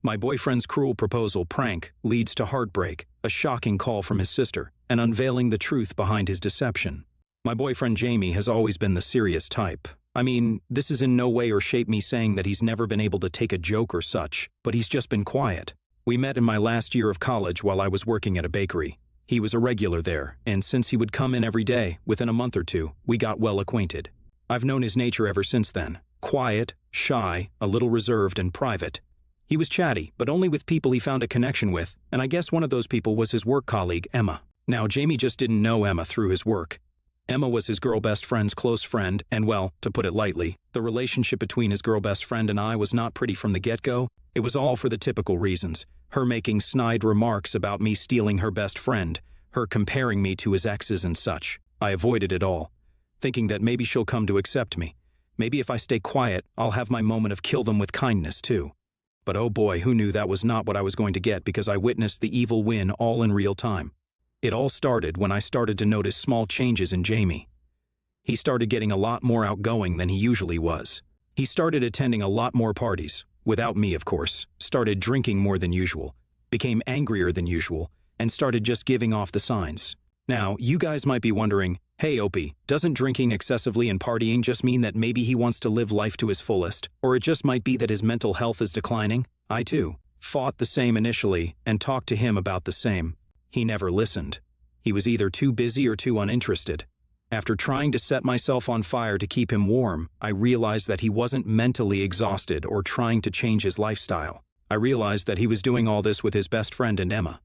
My boyfriend's cruel proposal prank leads to heartbreak, a shocking call from his sister, and unveiling the truth behind his deception. My boyfriend Jamie has always been the serious type. I mean, this is in no way or shape me saying that he's never been able to take a joke or such, but he's just been quiet. We met in my last year of college while I was working at a bakery. He was a regular there, and since he would come in every day, within a month or two, we got well acquainted. I've known his nature ever since then. Quiet, shy, a little reserved and private. He was chatty, but only with people he found a connection with, and I guess one of those people was his work colleague, Emma. Now, Jamie just didn't know Emma through his work. Emma was his girl best friend's close friend, and well, to put it lightly, the relationship between his girl best friend and I was not pretty from the get-go. It was all for the typical reasons. Her making snide remarks about me stealing her best friend, her comparing me to his exes and such. I avoided it all, thinking that maybe she'll come to accept me. Maybe if I stay quiet, I'll have my moment of kill them with kindness too. But oh boy, who knew that was not what I was going to get, because I witnessed the evil win all in real time. It all started when I started to notice small changes in Jamie. He started getting a lot more outgoing than he usually was. He started attending a lot more parties, without me of course, started drinking more than usual, became angrier than usual, and started just giving off the signs. Now, you guys might be wondering, hey Opie, doesn't drinking excessively and partying just mean that maybe he wants to live life to his fullest, or it just might be that his mental health is declining? I too fought the same initially and talked to him about the same. He never listened. He was either too busy or too uninterested. After trying to set myself on fire to keep him warm, I realized that he wasn't mentally exhausted or trying to change his lifestyle. I realized that he was doing all this with his best friend and Emma.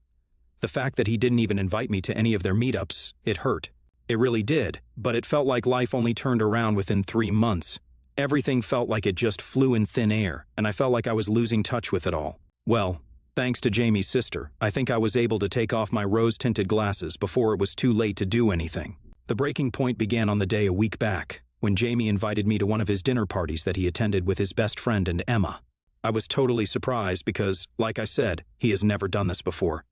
The fact that he didn't even invite me to any of their meetups, it hurt. It really did, but it felt like life only turned around within 3 months. Everything felt like it just flew in thin air, and I felt like I was losing touch with it all. Well, thanks to Jamie's sister, I think I was able to take off my rose-tinted glasses before it was too late to do anything. The breaking point began on the day a week back, when Jamie invited me to one of his dinner parties that he attended with his best friend and Emma. I was totally surprised because, like I said, he has never done this before.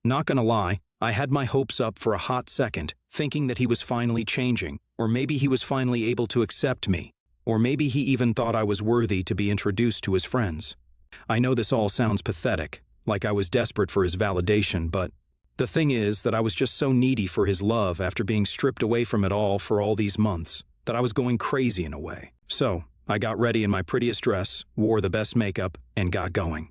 Not gonna lie, I had my hopes up for a hot second, thinking that he was finally changing, or maybe he was finally able to accept me, or maybe he even thought I was worthy to be introduced to his friends. I know this all sounds pathetic, like I was desperate for his validation, but the thing is that I was just so needy for his love after being stripped away from it all for all these months, that I was going crazy in a way. So, I got ready in my prettiest dress, wore the best makeup, and got going.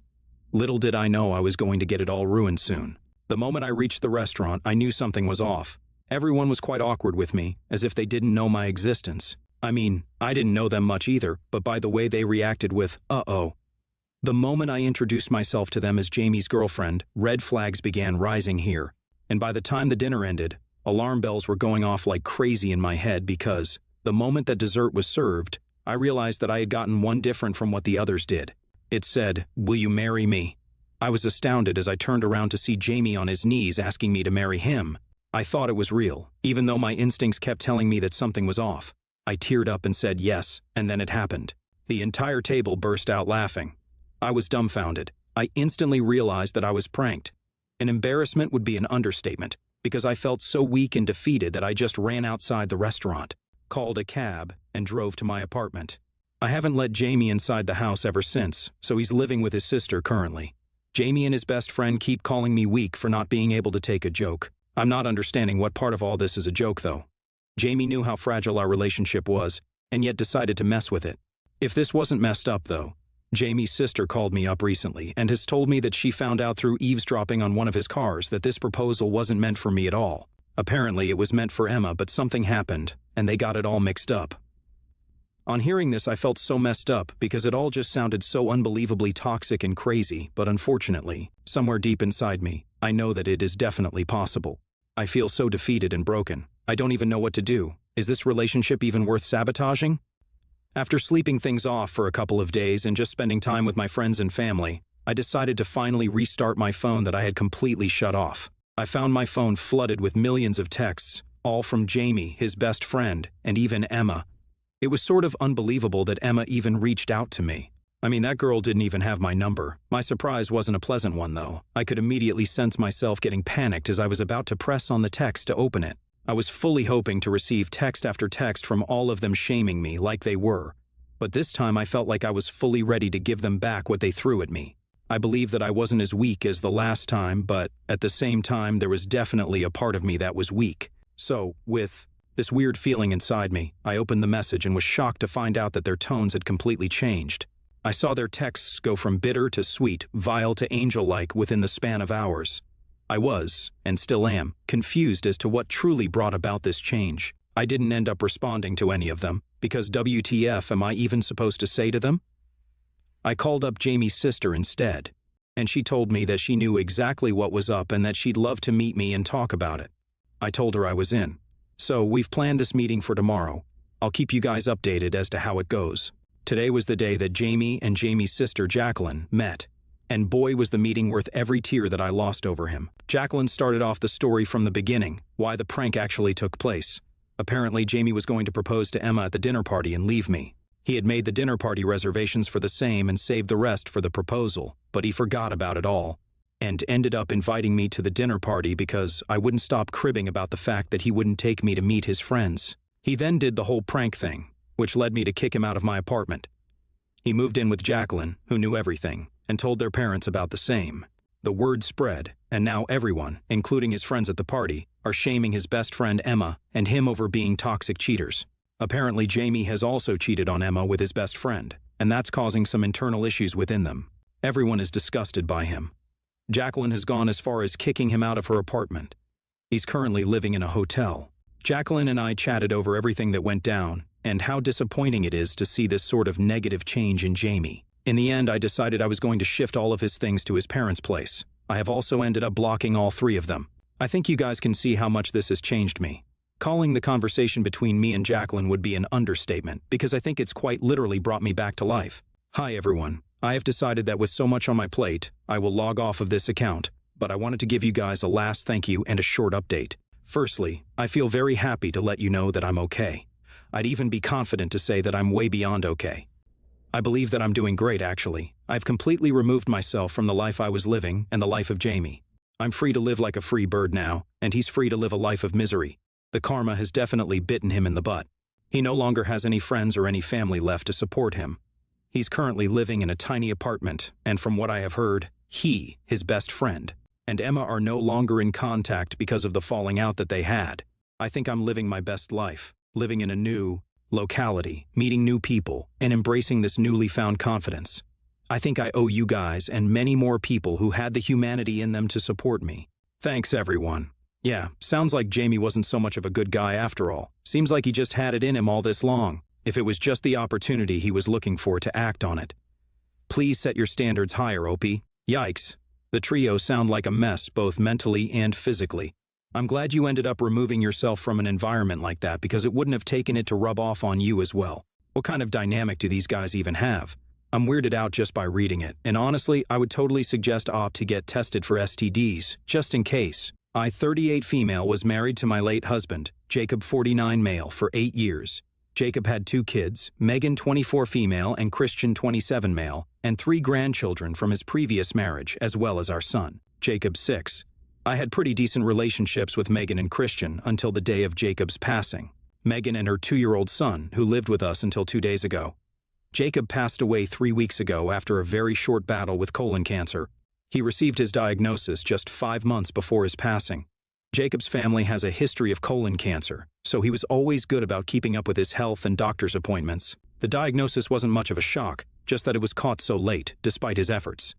Little did I know I was going to get it all ruined soon. The moment I reached the restaurant, I knew something was off. Everyone was quite awkward with me, as if they didn't know my existence. I mean, I didn't know them much either, but by the way they reacted with, uh-oh. The moment I introduced myself to them as Jamie's girlfriend, red flags began rising here. And by the time the dinner ended, alarm bells were going off like crazy in my head because, the moment that dessert was served, I realized that I had gotten one different from what the others did. It said, "Will you marry me?" I was astounded as I turned around to see Jamie on his knees asking me to marry him. I thought it was real, even though my instincts kept telling me that something was off. I teared up and said yes, and then it happened. The entire table burst out laughing. I was dumbfounded. I instantly realized that I was pranked. An embarrassment would be an understatement, because I felt so weak and defeated that I just ran outside the restaurant, called a cab, and drove to my apartment. I haven't let Jamie inside the house ever since, so he's living with his sister currently. Jamie and his best friend keep calling me weak for not being able to take a joke. I'm not understanding what part of all this is a joke, though. Jamie knew how fragile our relationship was, and yet decided to mess with it. If this wasn't messed up, though, Jamie's sister called me up recently and has told me that she found out through eavesdropping on one of his cars that this proposal wasn't meant for me at all. Apparently, it was meant for Emma, but something happened, and they got it all mixed up. On hearing this, I felt so messed up because it all just sounded so unbelievably toxic and crazy, but unfortunately, somewhere deep inside me, I know that it is definitely possible. I feel so defeated and broken. I don't even know what to do. Is this relationship even worth sabotaging? After sleeping things off for a couple of days and just spending time with my friends and family, I decided to finally restart my phone that I had completely shut off. I found my phone flooded with millions of texts, all from Jamie, his best friend, and even Emma. It was sort of unbelievable that Emma even reached out to me. I mean, that girl didn't even have my number. My surprise wasn't a pleasant one, though. I could immediately sense myself getting panicked as I was about to press on the text to open it. I was fully hoping to receive text after text from all of them shaming me like they were. But this time I felt like I was fully ready to give them back what they threw at me. I believe that I wasn't as weak as the last time, but at the same time, there was definitely a part of me that was weak. So, with this weird feeling inside me, I opened the message and was shocked to find out that their tones had completely changed. I saw their texts go from bitter to sweet, vile to angel-like within the span of hours. I was, and still am, confused as to what truly brought about this change. I didn't end up responding to any of them, because WTF am I even supposed to say to them? I called up Jamie's sister instead, and she told me that she knew exactly what was up and that she'd love to meet me and talk about it. I told her I was in. So we've planned this meeting for tomorrow. I'll keep you guys updated as to how it goes. Today was the day that Jamie and Jamie's sister Jacqueline met, and boy was the meeting worth every tear that I lost over him. Jacqueline started off the story from the beginning, why the prank actually took place. Apparently Jamie was going to propose to Emma at the dinner party and leave me. He had made the dinner party reservations for the same and saved the rest for the proposal, but he forgot about it all, and ended up inviting me to the dinner party because I wouldn't stop cribbing about the fact that he wouldn't take me to meet his friends. He then did the whole prank thing, which led me to kick him out of my apartment. He moved in with Jacqueline, who knew everything, and told their parents about the same. The word spread, and now everyone, including his friends at the party, are shaming his best friend Emma and him over being toxic cheaters. Apparently Jamie has also cheated on Emma with his best friend, and that's causing some internal issues within them. Everyone is disgusted by him. Jacqueline has gone as far as kicking him out of her apartment. He's currently living in a hotel. Jacqueline and I chatted over everything that went down, and how disappointing it is to see this sort of negative change in Jamie. In the end, I decided I was going to shift all of his things to his parents' place. I have also ended up blocking all three of them. I think you guys can see how much this has changed me. Calling the conversation between me and Jacqueline would be an understatement, because I think it's quite literally brought me back to life. Hi everyone. I have decided that with so much on my plate, I will log off of this account, but I wanted to give you guys a last thank you and a short update. Firstly, I feel very happy to let you know that I'm okay. I'd even be confident to say that I'm way beyond okay. I believe that I'm doing great, actually. I've completely removed myself from the life I was living and the life of Jamie. I'm free to live like a free bird now, and he's free to live a life of misery. The karma has definitely bitten him in the butt. He no longer has any friends or any family left to support him. He's currently living in a tiny apartment, and from what I have heard, he, his best friend, and Emma are no longer in contact because of the falling out that they had. I think I'm living my best life, living in a new locality, meeting new people, and embracing this newly found confidence. I think I owe you guys and many more people who had the humanity in them to support me. Thanks, everyone. Yeah, sounds like Jamie wasn't so much of a good guy after all. Seems like he just had it in him all this long. If it was just the opportunity he was looking for to act on it. Please set your standards higher, Opie. Yikes. The trio sound like a mess, both mentally and physically. I'm glad you ended up removing yourself from an environment like that because it wouldn't have taken it to rub off on you as well. What kind of dynamic do these guys even have? I'm weirded out just by reading it, and honestly, I would totally suggest Op to get tested for STDs, just in case. I, 38 female, was married to my late husband, Jacob, 49 male, for 8 years. Jacob had 2 kids, Megan, 24 female, and Christian, 27 male, and 3 grandchildren from his previous marriage, as well as our son, Jacob, 6. I had pretty decent relationships with Megan and Christian until the day of Jacob's passing. Megan and her 2-year-old son, who lived with us until 2 days ago. Jacob passed away 3 weeks ago after a very short battle with colon cancer. He received his diagnosis just 5 months before his passing. Jacob's family has a history of colon cancer, so he was always good about keeping up with his health and doctor's appointments. The diagnosis wasn't much of a shock, just that it was caught so late, despite his efforts.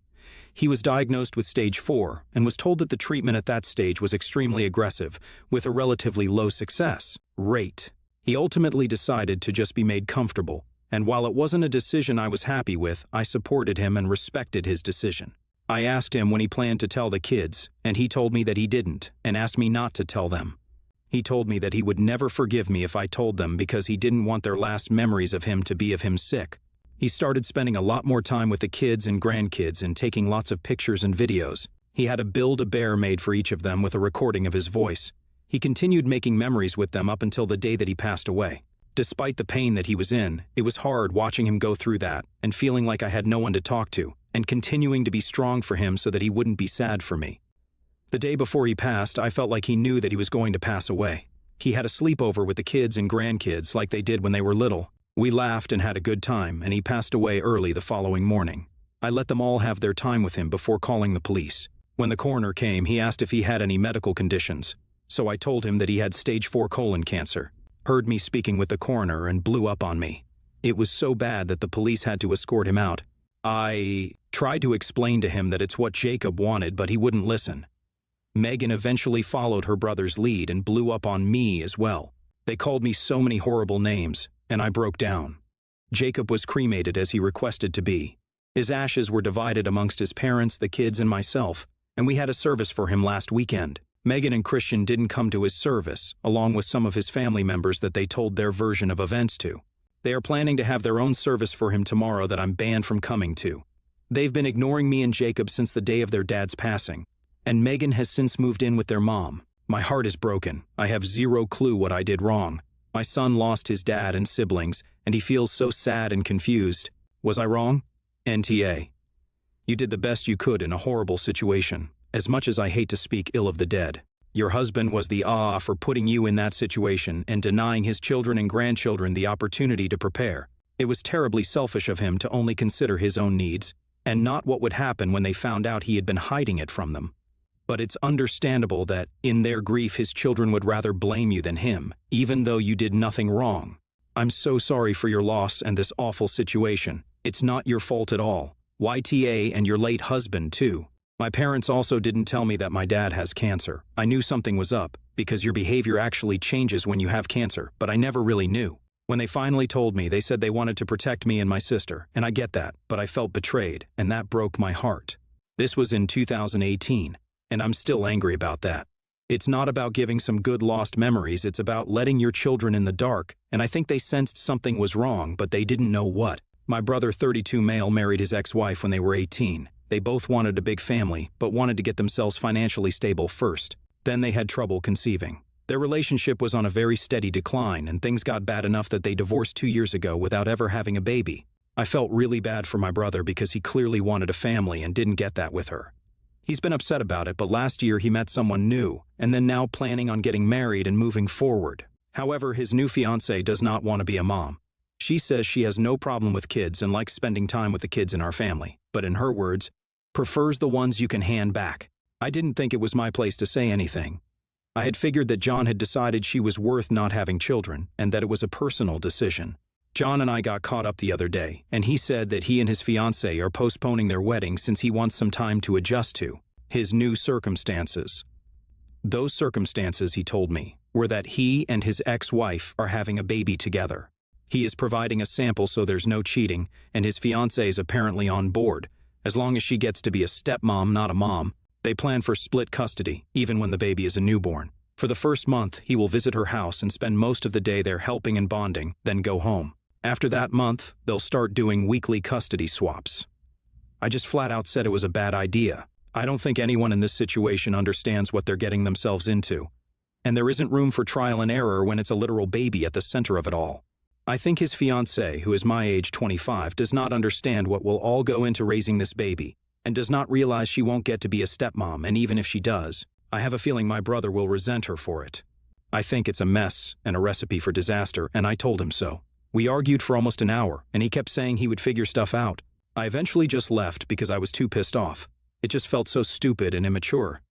He was diagnosed with stage 4 and was told that the treatment at that stage was extremely aggressive, with a relatively low success rate. He ultimately decided to just be made comfortable, and while it wasn't a decision I was happy with, I supported him and respected his decision. I asked him when he planned to tell the kids, and he told me that he didn't, and asked me not to tell them. He told me that he would never forgive me if I told them because he didn't want their last memories of him to be of him sick. He started spending a lot more time with the kids and grandkids and taking lots of pictures and videos. He had a Build-A-Bear made for each of them with a recording of his voice. He continued making memories with them up until the day that he passed away. Despite the pain that he was in, it was hard watching him go through that and feeling like I had no one to talk to, and continuing to be strong for him so that he wouldn't be sad for me. The day before he passed, I felt like he knew that he was going to pass away. He had a sleepover with the kids and grandkids like they did when they were little. We laughed and had a good time, and he passed away early the following morning. I let them all have their time with him before calling the police. When the coroner came, he asked if he had any medical conditions. So I told him that he had stage 4 colon cancer. Heard me speaking with the coroner and blew up on me. It was so bad that the police had to escort him out. I tried to explain to him that it's what Jacob wanted, but he wouldn't listen. Megan eventually followed her brother's lead and blew up on me as well. They called me so many horrible names, and I broke down. Jacob was cremated as he requested to be. His ashes were divided amongst his parents, the kids, and myself, and we had a service for him last weekend. Megan and Christian didn't come to his service, along with some of his family members that they told their version of events to. They are planning to have their own service for him tomorrow that I'm banned from coming to. They've been ignoring me and Jacob since the day of their dad's passing, and Megan has since moved in with their mom. My heart is broken. I have zero clue what I did wrong. My son lost his dad and siblings, and he feels so sad and confused. Was I wrong? NTA. You did the best you could in a horrible situation. As much as I hate to speak ill of the dead, your husband was the for putting you in that situation and denying his children and grandchildren the opportunity to prepare. It was terribly selfish of him to only consider his own needs, and not what would happen when they found out he had been hiding it from them. But it's understandable that, in their grief, his children would rather blame you than him, even though you did nothing wrong. I'm so sorry for your loss and this awful situation. It's not your fault at all. YTA and your late husband, too. My parents also didn't tell me that my dad has cancer. I knew something was up, because your behavior actually changes when you have cancer, but I never really knew. When they finally told me, they said they wanted to protect me and my sister, and I get that, but I felt betrayed, and that broke my heart. This was in 2018. And I'm still angry about that. It's not about giving some good lost memories, it's about letting your children in the dark, and I think they sensed something was wrong, but they didn't know what. My brother, 32 male, married his ex-wife when they were 18. They both wanted a big family, but wanted to get themselves financially stable first. Then they had trouble conceiving. Their relationship was on a very steady decline, and things got bad enough that they divorced 2 years ago without ever having a baby. I felt really bad for my brother because he clearly wanted a family and didn't get that with her. He's been upset about it, but last year he met someone new, and then now planning on getting married and moving forward. However, his new fiancée does not want to be a mom. She says she has no problem with kids and likes spending time with the kids in our family, but in her words, prefers the ones you can hand back. I didn't think it was my place to say anything. I had figured that John had decided she was worth not having children, and that it was a personal decision. John and I got caught up the other day, and he said that he and his fiancée are postponing their wedding since he wants some time to adjust to his new circumstances. Those circumstances, he told me, were that he and his ex-wife are having a baby together. He is providing a sample so there's no cheating, and his fiancée is apparently on board. As long as she gets to be a stepmom, not a mom, they plan for split custody, even when the baby is a newborn. For the first month, he will visit her house and spend most of the day there helping and bonding, then go home. After that month, they'll start doing weekly custody swaps. I just flat out said it was a bad idea. I don't think anyone in this situation understands what they're getting themselves into. And there isn't room for trial and error when it's a literal baby at the center of it all. I think his fiancée, who is my age, 25, does not understand what will all go into raising this baby, and does not realize she won't get to be a stepmom, and even if she does, I have a feeling my brother will resent her for it. I think it's a mess and a recipe for disaster, and I told him so. We argued for almost an hour, and he kept saying he would figure stuff out. I eventually just left because I was too pissed off. It just felt so stupid and immature.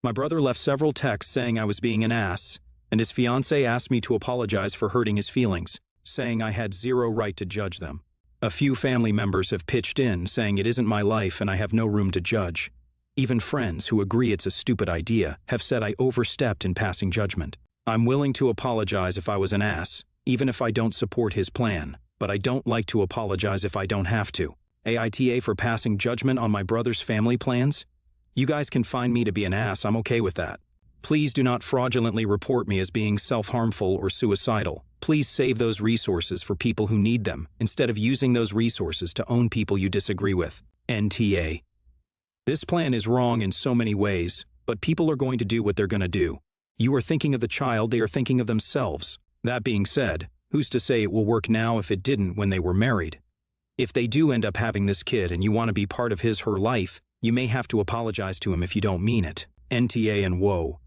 My brother left several texts saying I was being an ass, and his fiancée asked me to apologize for hurting his feelings, saying I had zero right to judge them. A few family members have pitched in, saying it isn't my life and I have no room to judge. Even friends who agree it's a stupid idea have said I overstepped in passing judgment. I'm willing to apologize if I was an ass, even if I don't support his plan, but I don't like to apologize if I don't have to. AITA for passing judgment on my brother's family plans? You guys can find me to be an ass, I'm okay with that. Please do not fraudulently report me as being self-harmful or suicidal. Please save those resources for people who need them, instead of using those resources to own people you disagree with. NTA. This plan is wrong in so many ways, but people are going to do what they're going to do. You are thinking of the child, they are thinking of themselves. That being said, who's to say it will work now if it didn't when they were married? If they do end up having this kid and you want to be part of his/her life, you may have to apologize to him if you don't mean it. NTA and whoa.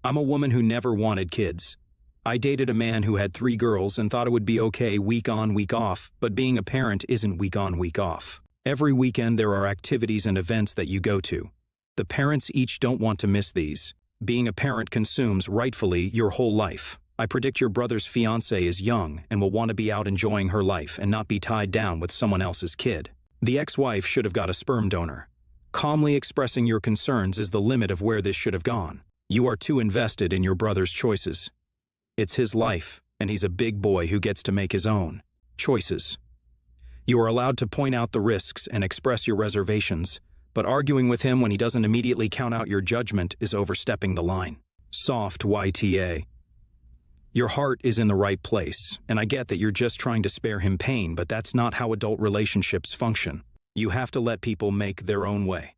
I'm a woman who never wanted kids. I dated a man who had 3 girls and thought it would be okay week on, week off, but being a parent isn't week on, week off. Every weekend there are activities and events that you go to. The parents each don't want to miss these. Being a parent consumes, rightfully, your whole life. I predict your brother's fiancée is young and will want to be out enjoying her life and not be tied down with someone else's kid. The ex-wife should have got a sperm donor. Calmly expressing your concerns is the limit of where this should have gone. You are too invested in your brother's choices. It's his life, and he's a big boy who gets to make his own choices. You are allowed to point out the risks and express your reservations, but arguing with him when he doesn't immediately count out your judgment is overstepping the line. Soft YTA. Your heart is in the right place, and I get that you're just trying to spare him pain, but that's not how adult relationships function. You have to let people make their own way.